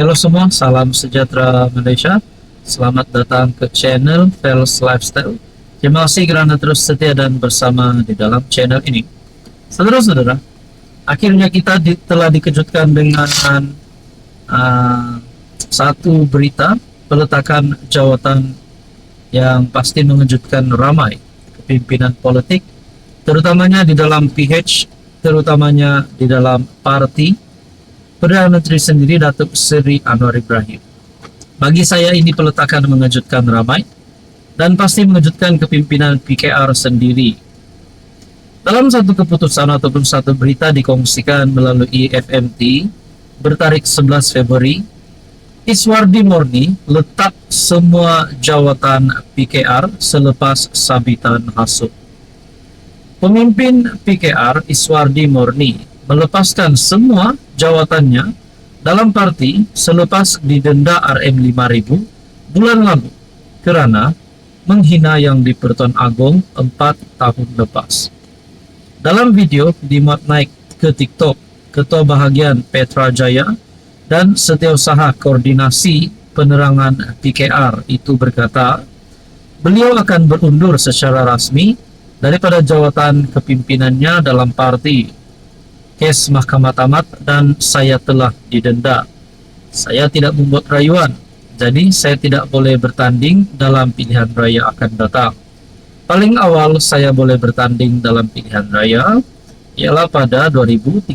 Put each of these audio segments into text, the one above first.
Halo semua, salam sejahtera Malaysia. Selamat datang ke channel Fels Lifestyle. Terima kasih kerana terus setia dan bersama di dalam channel ini. Saudara-saudara, akhirnya kita telah dikejutkan dengan satu berita peletakan jawatan yang pasti mengejutkan ramai kepimpinan politik, terutamanya di dalam PH, terutamanya di dalam parti Perdana Menteri sendiri, Datuk Seri Anwar Ibrahim. Bagi saya ini peletakan mengejutkan ramai dan pasti mengejutkan kepimpinan PKR sendiri. Dalam satu keputusan ataupun satu berita dikongsikan melalui FMT bertarik 11 Februari, Iswardi Morni letak semua jawatan PKR selepas sabitan hasut. Pemimpin PKR Iswardi Morni melepaskan semua jawatannya dalam parti selepas didenda RM5,000 bulan lalu kerana menghina Yang di-Pertuan Agong 4 tahun lepas. Dalam video dimuat naik ke TikTok, Ketua Bahagian Petra Jaya dan Setiausaha Koordinasi Penerangan PKR itu berkata, beliau akan berundur secara rasmi daripada jawatan kepimpinannya dalam parti. Kes mahkamah tamat dan saya telah didenda. Saya tidak membuat rayuan, jadi saya tidak boleh bertanding dalam pilihan raya akan datang. Paling awal saya boleh bertanding dalam pilihan raya ialah pada 2032.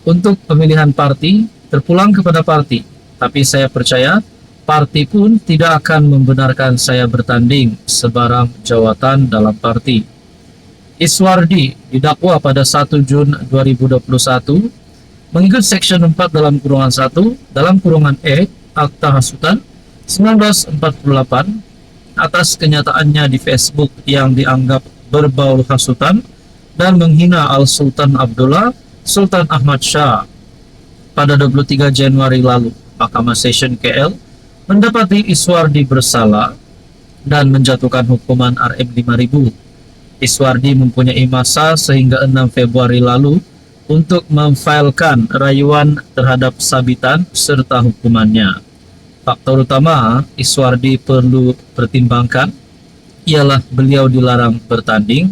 Untuk pemilihan parti terpulang kepada parti, tapi saya percaya parti pun tidak akan membenarkan saya bertanding sebarang jawatan dalam parti. Iswardi didakwa pada 1 Jun 2021 mengikut Seksyen 4 dalam kurungan 1 dalam kurungan E Akta Hasutan 1948 atas kenyataannya di Facebook yang dianggap berbau hasutan dan menghina Al-Sultan Abdullah Sultan Ahmad Shah. Pada 23 Januari lalu, Mahkamah Session KL mendapati Iswardi bersalah dan menjatuhkan hukuman RM5,000. Iswardi mempunyai masa sehingga 6 Februari lalu untuk memfailkan rayuan terhadap sabitan serta hukumannya. Faktor utama Iswardi perlu pertimbangkan ialah beliau dilarang bertanding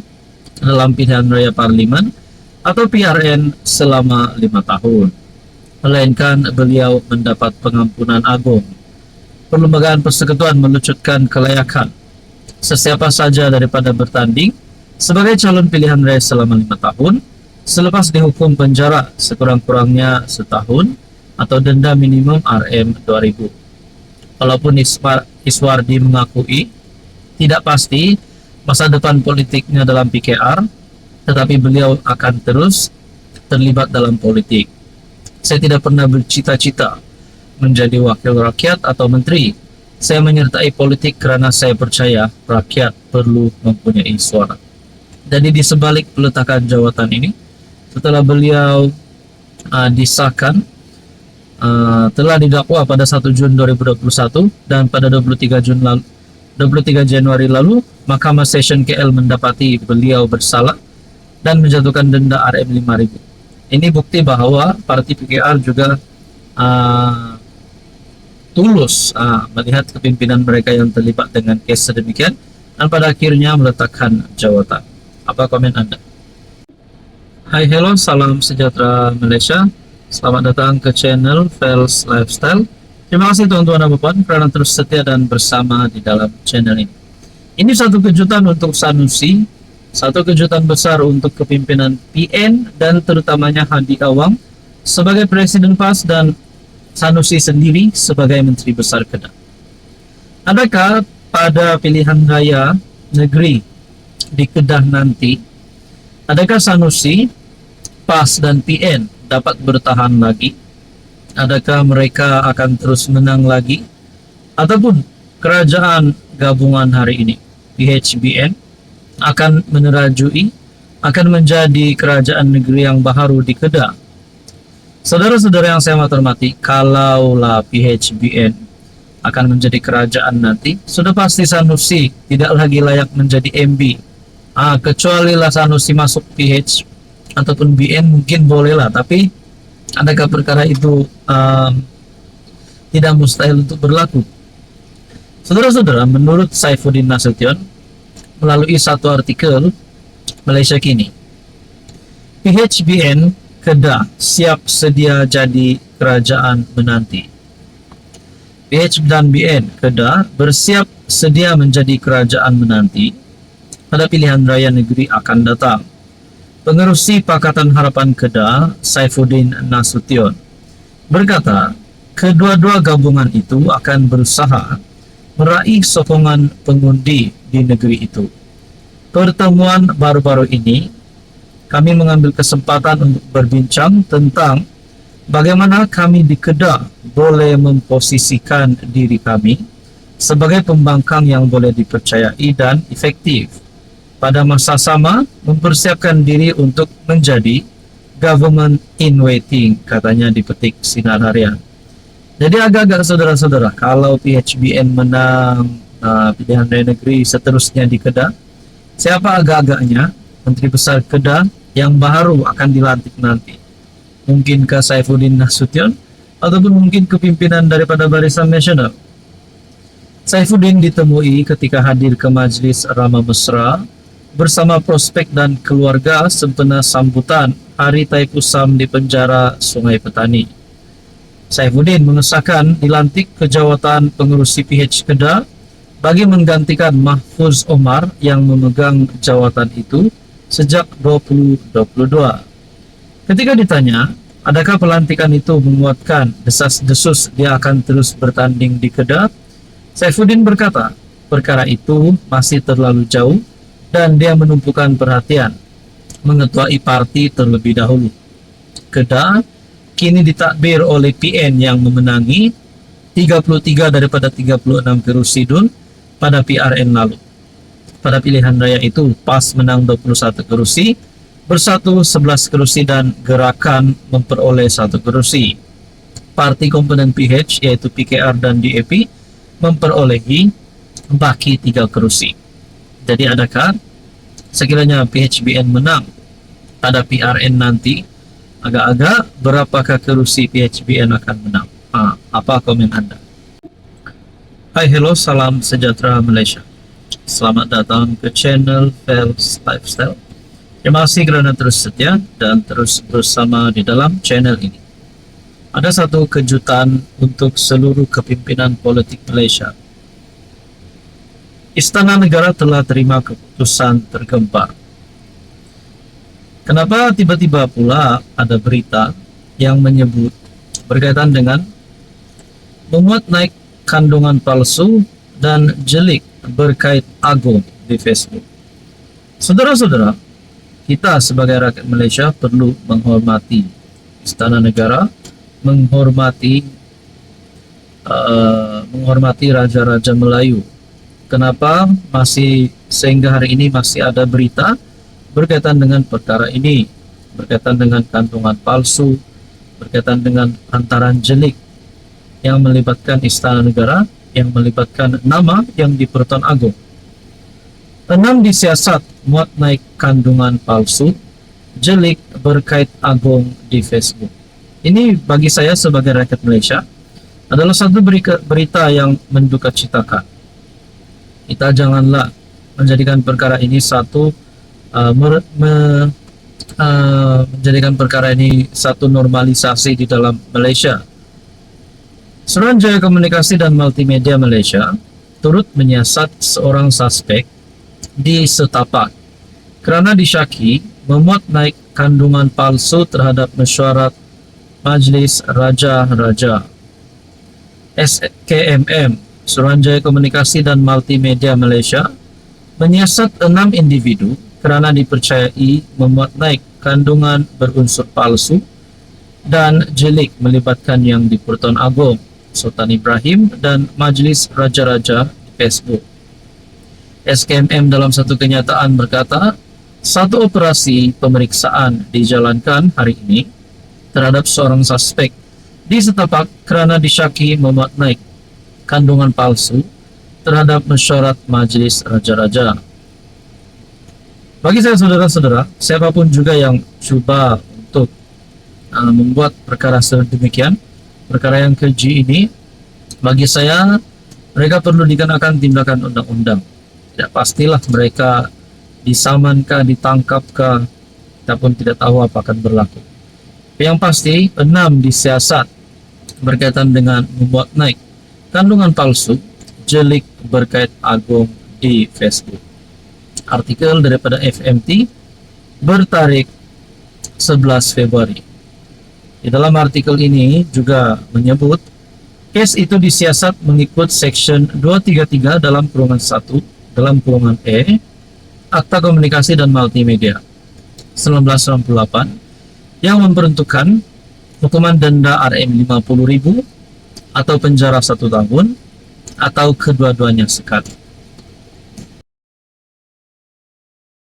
dalam pilihan raya parlimen atau PRN selama 5 tahun. Melainkan beliau mendapat pengampunan agung. Perlembagaan Persekutuan melucutkan kelayakan sesiapa saja daripada bertanding sebagai calon pilihan raya selama 5 tahun selepas dihukum penjara sekurang-kurangnya setahun atau denda minimum RM2,000. Walaupun Iswardi mengakui tidak pasti masa depan politiknya dalam PKR, tetapi beliau akan terus terlibat dalam politik. Saya tidak pernah bercita-cita menjadi wakil rakyat atau menteri. Saya menyertai politik kerana saya percaya rakyat perlu mempunyai suara. Jadi di sebalik peletakan jawatan ini, setelah beliau disahkan, telah didakwa pada 1 Jun 2021 dan pada 23 Januari lalu, Mahkamah Session KL mendapati beliau bersalah dan menjatuhkan denda RM5,000. Ini bukti bahawa parti PKR juga tulus melihat kepimpinan mereka yang terlibat dengan kes sedemikian dan pada akhirnya meletakkan jawatan. Apa komen Anda? Hai, hello, salam sejahtera Malaysia. Selamat datang ke channel Fels Lifestyle. Terima kasih tuan-tuan dan puan kerana terus setia dan bersama di dalam channel ini. Ini satu kejutan untuk Sanusi, satu kejutan besar untuk kepimpinan PN dan terutamanya Hadi Awang sebagai Presiden PAS dan Sanusi sendiri sebagai Menteri Besar Kedah. Adakah pada pilihan raya negeri di Kedah nanti, adakah Sanusi, PAS dan PN dapat bertahan lagi? Adakah mereka akan terus menang lagi? Ataupun kerajaan gabungan hari ini, PHBN, akan menerajui, akan menjadi kerajaan negeri yang baharu di Kedah? Saudara-saudara yang saya hormati, kalaulah PHBN akan menjadi kerajaan nanti, sudah pasti Sanusi tidak lagi layak menjadi MB. Kecuali lah Sanusi masuk PH ataupun BN mungkin bolehlah, tapi adakah perkara itu tidak mustahil untuk berlaku. Saudara-saudara, menurut Saifuddin Nasution, melalui satu artikel Malaysia Kini, PHBN Kedah siap sedia jadi kerajaan menanti. PH dan BN Kedah bersiap sedia menjadi kerajaan menanti pada pilihan raya negeri akan datang. Pengerusi Pakatan Harapan Kedah, Saifuddin Nasution, berkata, kedua-dua gabungan itu akan berusaha meraih sokongan pengundi di negeri itu. Pertemuan baru-baru ini, kami mengambil kesempatan untuk berbincang tentang bagaimana kami di Kedah boleh memposisikan diri kami sebagai pembangkang yang boleh dipercayai dan efektif. Pada masa sama, mempersiapkan diri untuk menjadi government in waiting, katanya di petik Sinar Harian. Jadi agak-agak saudara-saudara, kalau PHBN menang pilihan raya negeri seterusnya di Kedah, siapa agak-agaknya Menteri Besar Kedah yang baru akan dilantik nanti? Mungkinkah Saifuddin Nasution ataupun mungkin kepimpinan daripada Barisan Nasional? Saifuddin ditemui ketika hadir ke Majlis Rama Mesra bersama prospek dan keluarga sempena sambutan Hari Thaipusam di penjara Sungai Petani. Saifuddin mengesahkan dilantik ke jawatan pengerusi PH Kedah bagi menggantikan Mahfuz Omar yang memegang jawatan itu sejak 2022. Ketika ditanya, adakah pelantikan itu menguatkan desas-desus dia akan terus bertanding di Kedah, Saifuddin berkata, perkara itu masih terlalu jauh dan dia menumpukan perhatian mengetuai parti terlebih dahulu. Kedah kini ditakbir oleh PN yang memenangi 33 daripada 36 kerusi DUN pada PRN lalu. Pada pilihan raya itu, PAS menang 21 kerusi, Bersatu 11 kerusi dan Gerakan memperoleh 1 kerusi. Parti komponen PH yaitu PKR dan DAP memperolehi baki 3 kerusi. Jadi adakah sekiranya PHBN menang pada PRN nanti, agak-agak berapakah kerusi PHBN akan menang? Apa komen Anda? Hai, hello, salam sejahtera Malaysia. Selamat datang ke channel Fels Lifestyle. Terima kasih kerana terus setia dan terus bersama di dalam channel ini. Ada satu kejutan untuk seluruh kepimpinan politik Malaysia. Istana Negara telah terima keputusan tergempar. Kenapa tiba-tiba pula ada berita yang menyebut berkaitan dengan memuat naik kandungan palsu dan jelik berkait agung di Facebook? Saudara-saudara, kita sebagai rakyat Malaysia perlu menghormati Istana Negara, menghormati Raja-Raja Melayu. Kenapa masih sehingga hari ini masih ada berita berkaitan dengan perkara ini, berkaitan dengan kandungan palsu, berkaitan dengan hantaran jelik yang melibatkan Istana Negara, yang melibatkan nama yang di Pertuan Agong. 6 disiasat muat naik kandungan palsu, jelik berkait agung di Facebook. Ini bagi saya sebagai rakyat Malaysia adalah satu berita yang mendukacitakan. Kita janganlah menjadikan perkara ini menjadikan perkara ini satu normalisasi di dalam Malaysia. Suruhanjaya Komunikasi dan Multimedia Malaysia turut menyiasat seorang suspek di Setapak kerana disyaki memuat naik kandungan palsu terhadap mesyuarat Majlis Raja-Raja. SKMM, Suruhanjaya Komunikasi dan Multimedia Malaysia, menyiasat 6 individu kerana dipercayai memuat naik kandungan berunsur palsu dan jelik melibatkan Yang di Pertuan Agong, Sultan Ibrahim dan Majlis Raja-Raja di Facebook. SKMM dalam satu kenyataan berkata, satu operasi pemeriksaan dijalankan hari ini terhadap seorang suspek di Setapak kerana disyaki memuat naik kandungan palsu terhadap mesyuarat Majlis Raja-Raja. Bagi saya saudara-saudara, siapapun juga yang cuba untuk membuat perkara sedemikian, perkara yang keji ini, Bagi saya, mereka perlu dikenakan tindakan undang-undang. Tidak pastilah mereka disamankah, ditangkapkah, kita pun tidak tahu apa akan berlaku. Yang pasti, 6 disiasat berkaitan dengan membuat naik kandungan palsu jelik berkait Agung di Facebook. Artikel daripada FMT bertarik 11 Februari. Di dalam artikel ini juga menyebut kes itu disiasat mengikut Section 233 dalam kurungan 1 dalam kurungan E Akta Komunikasi dan Multimedia 1998 yang memperuntukkan hukuman denda Rm 50.000 atau penjara 1 tahun atau kedua-duanya sekali.